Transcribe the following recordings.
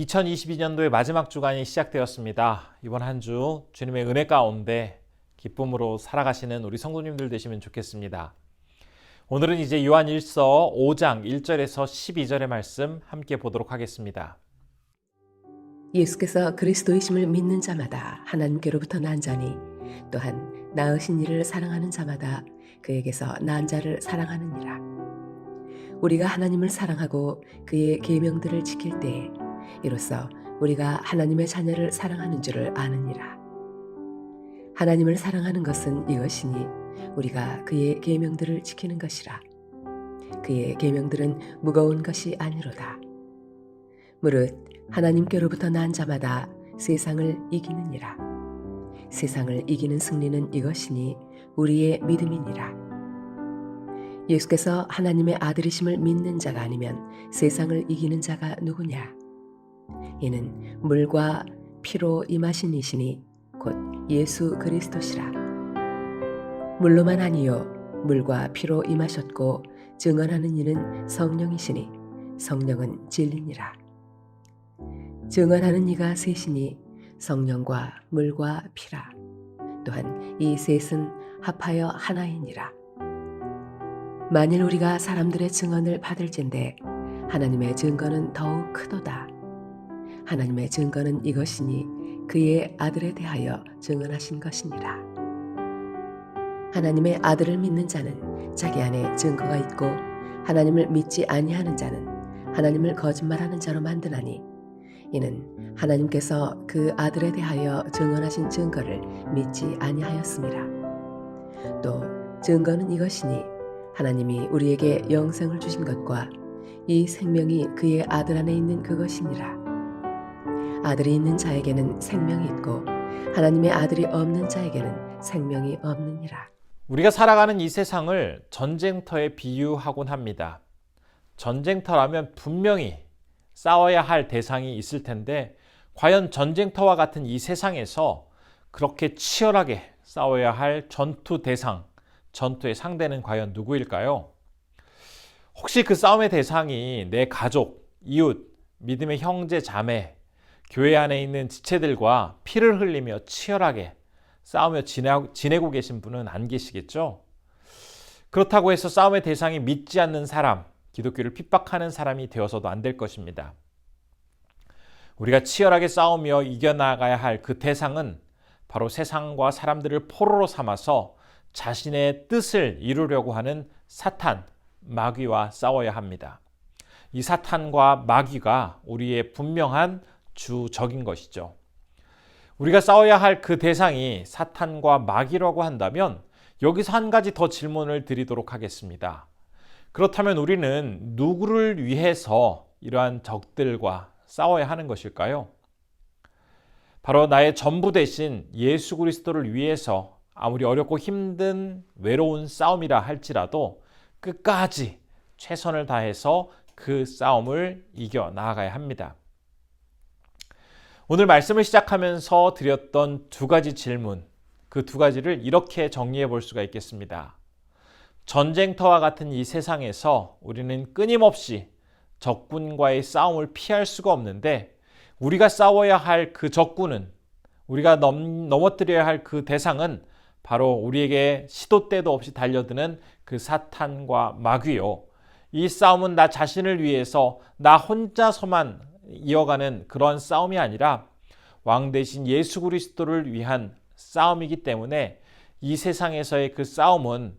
2022년도의 마지막 주간이 시작되었습니다. 이번 한 주 주님의 은혜 가운데 기쁨으로 살아가시는 우리 성도님들 되시면 좋겠습니다. 오늘은 이제 요한일서 5장 1절에서 12절의 말씀 함께 보도록 하겠습니다. 예수께서 그리스도이심을 믿는 자마다 하나님께로부터 난 자니 또한 낳으신 이를 사랑하는 자마다 그에게서 난 자를 사랑하느니라. 우리가 하나님을 사랑하고 그의 계명들을 지킬 때에 이로써 우리가 하나님의 자녀를 사랑하는 줄을 아느니라. 하나님을 사랑하는 것은 이것이니 우리가 그의 계명들을 지키는 것이라. 그의 계명들은 무거운 것이 아니로다. 무릇 하나님께로부터 난 자마다 세상을 이기느니라. 세상을 이기는 승리는 이것이니 우리의 믿음이니라. 예수께서 하나님의 아들이심을 믿는 자가 아니면 세상을 이기는 자가 누구냐? 이는 물과 피로 임하신 이시니 곧 예수 그리스도시라. 물로만 아니요 물과 피로 임하셨고 증언하는 이는 성령이시니 성령은 진리니라. 증언하는 이가 셋이니 성령과 물과 피라. 또한 이 셋은 합하여 하나이니라. 만일 우리가 사람들의 증언을 받을진대 하나님의 증거는 더욱 크도다. 하나님의 증거는 이것이니 그의 아들에 대하여 증언하신 것이니라. 하나님의 아들을 믿는 자는 자기 안에 증거가 있고 하나님을 믿지 아니하는 자는 하나님을 거짓말하는 자로 만드나니 이는 하나님께서 그 아들에 대하여 증언하신 증거를 믿지 아니하였음이라. 또 증거는 이것이니 하나님이 우리에게 영생을 주신 것과 이 생명이 그의 아들 안에 있는 그것이니라. 아들이 있는 자에게는 생명이 있고 하나님의 아들이 없는 자에게는 생명이 없느니라. 우리가 살아가는 이 세상을 전쟁터에 비유하곤 합니다. 전쟁터라면 분명히 싸워야 할 대상이 있을 텐데 과연 전쟁터와 같은 이 세상에서 그렇게 치열하게 싸워야 할 전투 대상, 전투의 상대는 과연 누구일까요? 혹시 그 싸움의 대상이 내 가족, 이웃, 믿음의 형제, 자매, 교회 안에 있는 지체들과 피를 흘리며 치열하게 싸우며 지내고 계신 분은 안 계시겠죠? 그렇다고 해서 싸움의 대상이 믿지 않는 사람, 기독교를 핍박하는 사람이 되어서도 안 될 것입니다. 우리가 치열하게 싸우며 이겨나가야 할 그 대상은 바로 세상과 사람들을 포로로 삼아서 자신의 뜻을 이루려고 하는 사탄, 마귀와 싸워야 합니다. 이 사탄과 마귀가 우리의 분명한 주적인 것이죠. 우리가 싸워야 할 그 대상이 사탄과 마귀라고 한다면 여기서 한 가지 더 질문을 드리도록 하겠습니다. 그렇다면 우리는 누구를 위해서 이러한 적들과 싸워야 하는 것일까요? 바로 나의 전부 대신 예수 그리스도를 위해서 아무리 어렵고 힘든 외로운 싸움이라 할지라도 끝까지 최선을 다해서 그 싸움을 이겨 나아가야 합니다. 오늘 말씀을 시작하면서 드렸던 두 가지 질문, 그 두 가지를 이렇게 정리해 볼 수가 있겠습니다. 전쟁터와 같은 이 세상에서 우리는 끊임없이 적군과의 싸움을 피할 수가 없는데 우리가 싸워야 할 그 적군은, 우리가 넘어뜨려야 할 그 대상은 바로 우리에게 시도 때도 없이 달려드는 그 사탄과 마귀요. 이 싸움은 나 자신을 위해서 나 혼자서만 이어가는 그런 싸움이 아니라 왕 대신 예수 그리스도를 위한 싸움이기 때문에 이 세상에서의 그 싸움은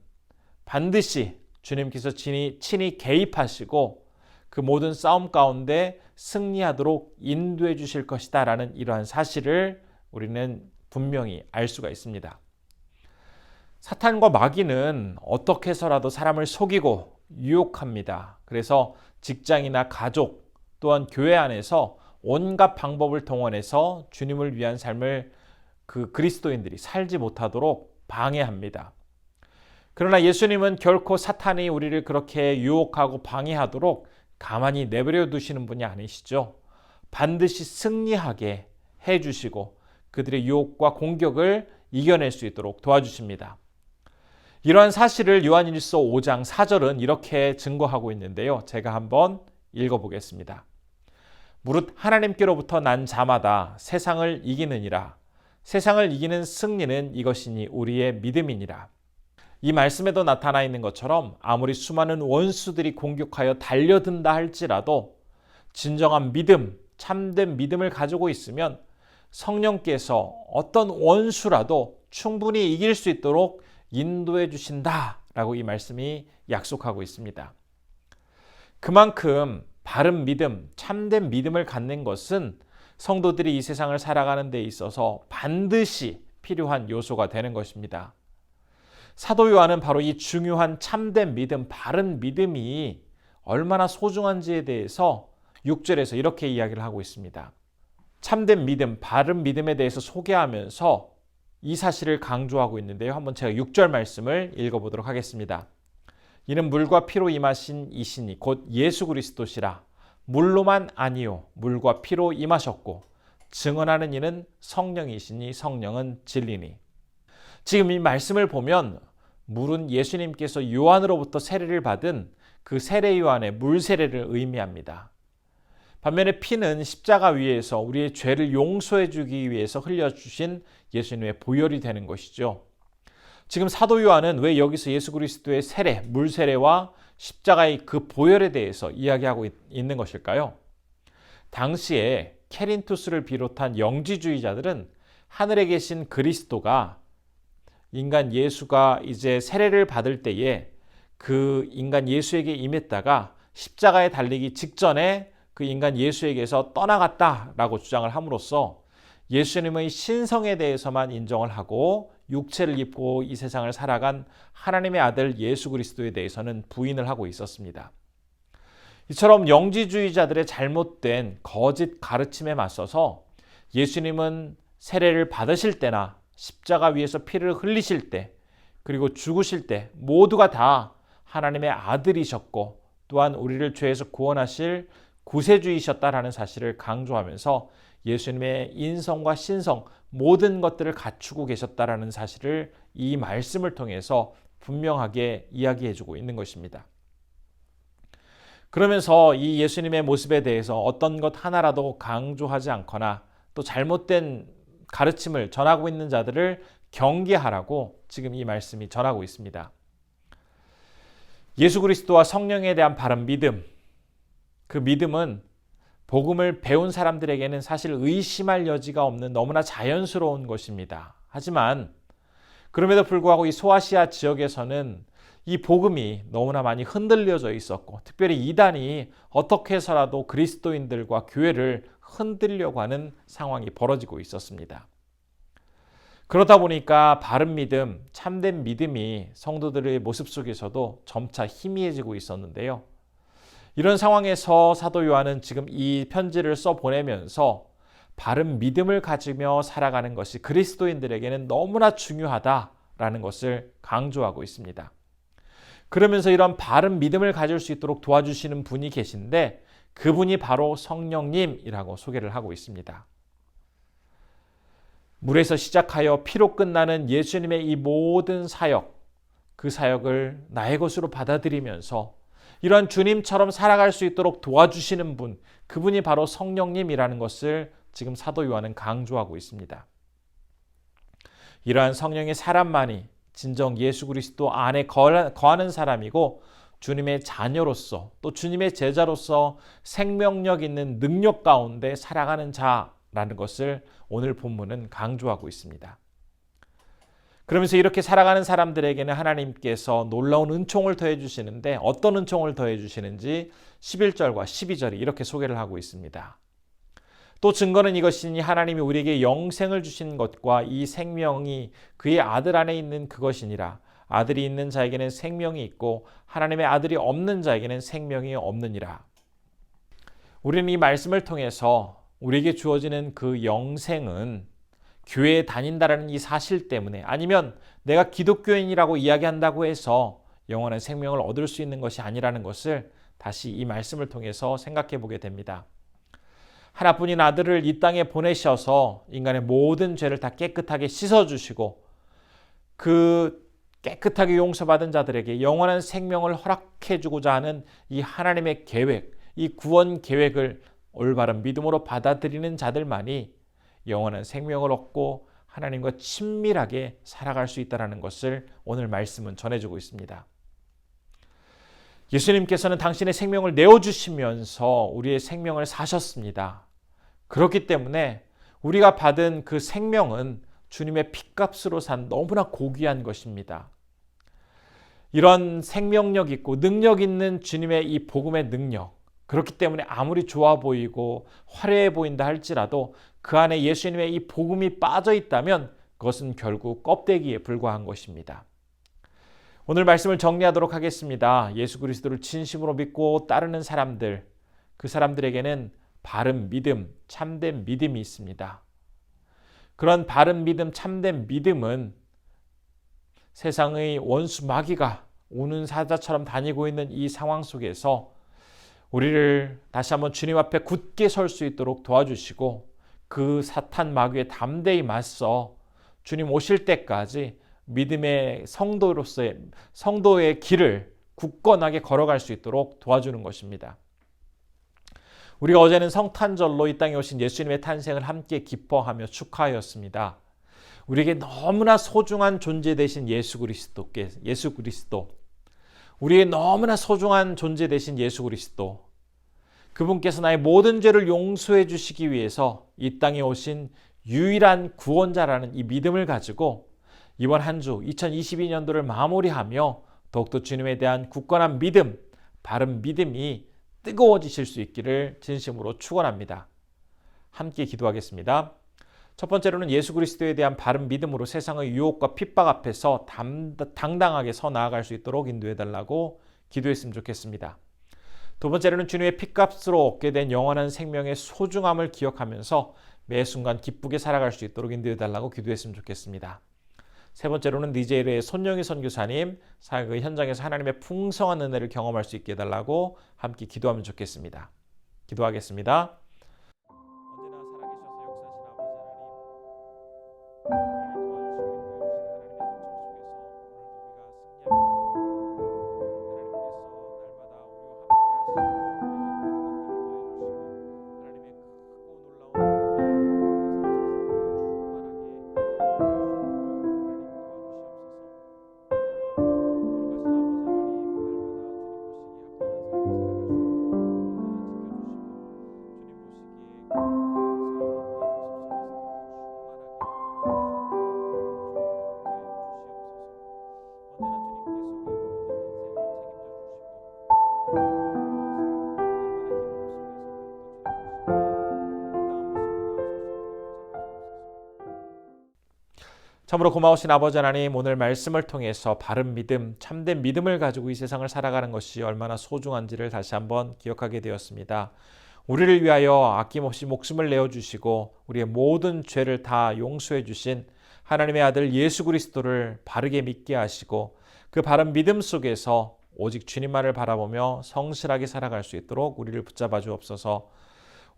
반드시 주님께서 친히 개입하시고 그 모든 싸움 가운데 승리하도록 인도해 주실 것이다 라는 이러한 사실을 우리는 분명히 알 수가 있습니다. 사탄과 마귀는 어떻게 해서라도 사람을 속이고 유혹합니다. 그래서 직장이나 가족 또한 교회 안에서 온갖 방법을 동원해서 주님을 위한 삶을 그 그리스도인들이 살지 못하도록 방해합니다. 그러나 예수님은 결코 사탄이 우리를 그렇게 유혹하고 방해하도록 가만히 내버려 두시는 분이 아니시죠. 반드시 승리하게 해주시고 그들의 유혹과 공격을 이겨낼 수 있도록 도와주십니다. 이러한 사실을 요한일서 5장 4절은 이렇게 증거하고 있는데요. 제가 한번 읽어보겠습니다. 무릇 하나님께로부터 난 자마다 세상을 이기느니라. 세상을 이기는 승리는 이것이니 우리의 믿음이니라. 이 말씀에도 나타나 있는 것처럼 아무리 수많은 원수들이 공격하여 달려든다 할지라도 진정한 믿음, 참된 믿음을 가지고 있으면 성령께서 어떤 원수라도 충분히 이길 수 있도록 인도해 주신다라고 이 말씀이 약속하고 있습니다. 그만큼 바른 믿음, 참된 믿음을 갖는 것은 성도들이 이 세상을 살아가는 데 있어서 반드시 필요한 요소가 되는 것입니다. 사도 요한은 바로 이 중요한 참된 믿음, 바른 믿음이 얼마나 소중한지에 대해서 6절에서 이렇게 이야기를 하고 있습니다. 참된 믿음, 바른 믿음에 대해서 소개하면서 이 사실을 강조하고 있는데요. 한번 제가 6절 말씀을 읽어보도록 하겠습니다. 이는 물과 피로 임하신 이시니 곧 예수 그리스도시라. 물로만 아니요 물과 피로 임하셨고 증언하는 이는 성령이시니 성령은 진리니. 지금 이 말씀을 보면 물은 예수님께서 요한으로부터 세례를 받은 그 세례 요한의 물 세례를 의미합니다. 반면에 피는 십자가 위에서 우리의 죄를 용서해 주기 위해서 흘려주신 예수님의 보혈이 되는 것이죠. 지금 사도 요한은 왜 여기서 예수 그리스도의 세례, 물 세례와 십자가의 그 보혈에 대해서 이야기하고 있는 것일까요? 당시에 케린투스를 비롯한 영지주의자들은 하늘에 계신 그리스도가 인간 예수가 이제 세례를 받을 때에 그 인간 예수에게 임했다가 십자가에 달리기 직전에 그 인간 예수에게서 떠나갔다라고 주장을 함으로써 예수님의 신성에 대해서만 인정을 하고 육체를 입고 이 세상을 살아간 하나님의 아들 예수 그리스도에 대해서는 부인을 하고 있었습니다. 이처럼 영지주의자들의 잘못된 거짓 가르침에 맞서서 예수님은 세례를 받으실 때나 십자가 위에서 피를 흘리실 때 그리고 죽으실 때 모두가 다 하나님의 아들이셨고 또한 우리를 죄에서 구원하실 구세주이셨다라는 사실을 강조하면서 예수님의 인성과 신성 모든 것들을 갖추고 계셨다라는 사실을 이 말씀을 통해서 분명하게 이야기해주고 있는 것입니다. 그러면서 이 예수님의 모습에 대해서 어떤 것 하나라도 강조하지 않거나 또 잘못된 가르침을 전하고 있는 자들을 경계하라고 지금 이 말씀이 전하고 있습니다. 예수 그리스도와 성령에 대한 바른 믿음, 그 믿음은 복음을 배운 사람들에게는 사실 의심할 여지가 없는 너무나 자연스러운 것입니다. 하지만 그럼에도 불구하고 이 소아시아 지역에서는 이 복음이 너무나 많이 흔들려져 있었고 특별히 이단이 어떻게 해서라도 그리스도인들과 교회를 흔들려고 하는 상황이 벌어지고 있었습니다. 그러다 보니까 바른 믿음, 참된 믿음이 성도들의 모습 속에서도 점차 희미해지고 있었는데요. 이런 상황에서 사도 요한은 지금 이 편지를 써보내면서 바른 믿음을 가지며 살아가는 것이 그리스도인들에게는 너무나 중요하다라는 것을 강조하고 있습니다. 그러면서 이런 바른 믿음을 가질 수 있도록 도와주시는 분이 계신데 그분이 바로 성령님이라고 소개를 하고 있습니다. 물에서 시작하여 피로 끝나는 예수님의 이 모든 사역, 그 사역을 나의 것으로 받아들이면서 이러한 주님처럼 살아갈 수 있도록 도와주시는 분, 그분이 바로 성령님이라는 것을 지금 사도 요한은 강조하고 있습니다. 이러한 성령의 사람만이 진정 예수 그리스도 안에 거하는 사람이고 주님의 자녀로서 또 주님의 제자로서 생명력 있는 능력 가운데 살아가는 자라는 것을 오늘 본문은 강조하고 있습니다. 그러면서 이렇게 살아가는 사람들에게는 하나님께서 놀라운 은총을 더해 주시는데 어떤 은총을 더해 주시는지 11절과 12절이 이렇게 소개를 하고 있습니다. 또 증거는 이것이니 하나님이 우리에게 영생을 주신 것과 이 생명이 그의 아들 안에 있는 그것이니라. 아들이 있는 자에게는 생명이 있고 하나님의 아들이 없는 자에게는 생명이 없느니라. 우리는 이 말씀을 통해서 우리에게 주어지는 그 영생은 교회에 다닌다라는 이 사실 때문에 아니면 내가 기독교인이라고 이야기한다고 해서 영원한 생명을 얻을 수 있는 것이 아니라는 것을 다시 이 말씀을 통해서 생각해 보게 됩니다. 하나뿐인 아들을 이 땅에 보내셔서 인간의 모든 죄를 다 깨끗하게 씻어주시고 그 깨끗하게 용서받은 자들에게 영원한 생명을 허락해 주고자 하는 이 하나님의 계획, 이 구원 계획을 올바른 믿음으로 받아들이는 자들만이 영원한 생명을 얻고 하나님과 친밀하게 살아갈 수 있다는 것을 오늘 말씀은 전해주고 있습니다. 예수님께서는 당신의 생명을 내어주시면서 우리의 생명을 사셨습니다. 그렇기 때문에 우리가 받은 그 생명은 주님의 핏값으로 산 너무나 고귀한 것입니다. 이런 생명력 있고 능력 있는 주님의 이 복음의 능력, 그렇기 때문에 아무리 좋아 보이고 화려해 보인다 할지라도 그 안에 예수님의 이 복음이 빠져 있다면 그것은 결국 껍데기에 불과한 것입니다. 오늘 말씀을 정리하도록 하겠습니다. 예수 그리스도를 진심으로 믿고 따르는 사람들, 그 사람들에게는 바른 믿음, 참된 믿음이 있습니다. 그런 바른 믿음, 참된 믿음은 세상의 원수 마귀가 우는 사자처럼 다니고 있는 이 상황 속에서 우리를 다시 한번 주님 앞에 굳게 설 수 있도록 도와주시고 그 사탄 마귀에 담대히 맞서 주님 오실 때까지 믿음의 성도의 길을 굳건하게 걸어갈 수 있도록 도와주는 것입니다. 우리가 어제는 성탄절로 이 땅에 오신 예수님의 탄생을 함께 기뻐하며 축하하였습니다. 우리에게 너무나 소중한 존재 되신 예수 그리스도, 우리의 너무나 소중한 존재 되신 예수 그리스도, 그분께서 나의 모든 죄를 용서해 주시기 위해서 이 땅에 오신 유일한 구원자라는 이 믿음을 가지고 이번 한 주 2022년도를 마무리하며 더욱더 주님에 대한 굳건한 믿음, 바른 믿음이 뜨거워지실 수 있기를 진심으로 축원합니다. 함께 기도하겠습니다. 첫 번째로는 예수 그리스도에 대한 바른 믿음으로 세상의 유혹과 핍박 앞에서 당당하게 서 나아갈 수 있도록 인도해달라고 기도했으면 좋겠습니다. 두 번째로는 주님의 핏값으로 얻게 된 영원한 생명의 소중함을 기억하면서 매 순간 기쁘게 살아갈 수 있도록 인도해달라고 기도했으면 좋겠습니다. 세 번째로는 니제르의 손영희 선교사님 사역의 현장에서 하나님의 풍성한 은혜를 경험할 수 있게 해달라고 함께 기도하면 좋겠습니다. 기도하겠습니다. 참으로 고마우신 아버지 하나님, 오늘 말씀을 통해서 바른 믿음, 참된 믿음을 가지고 이 세상을 살아가는 것이 얼마나 소중한지를 다시 한번 기억하게 되었습니다. 우리를 위하여 아낌없이 목숨을 내어주시고 우리의 모든 죄를 다 용서해 주신 하나님의 아들 예수 그리스도를 바르게 믿게 하시고 그 바른 믿음 속에서 오직 주님만을 바라보며 성실하게 살아갈 수 있도록 우리를 붙잡아 주옵소서.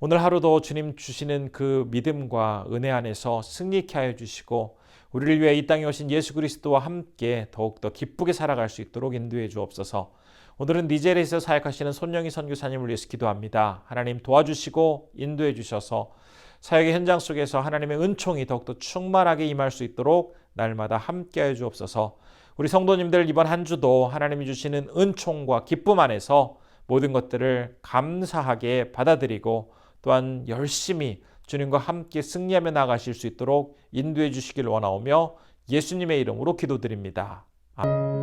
오늘 하루도 주님 주시는 그 믿음과 은혜 안에서 승리케 하여 주시고 우리를 위해 이 땅에 오신 예수 그리스도와 함께 더욱더 기쁘게 살아갈 수 있도록 인도해 주옵소서. 오늘은 니제르에서 사역하시는 손영희 선교사님을 위해서 기도합니다. 하나님 도와주시고 인도해 주셔서 사역의 현장 속에서 하나님의 은총이 더욱더 충만하게 임할 수 있도록 날마다 함께하여 주옵소서. 우리 성도님들 이번 한 주도 하나님이 주시는 은총과 기쁨 안에서 모든 것들을 감사하게 받아들이고 또한 열심히 주님과 함께 승리하며 나가실 수 있도록 인도해 주시길 원하오며 예수님의 이름으로 기도드립니다. 아멘.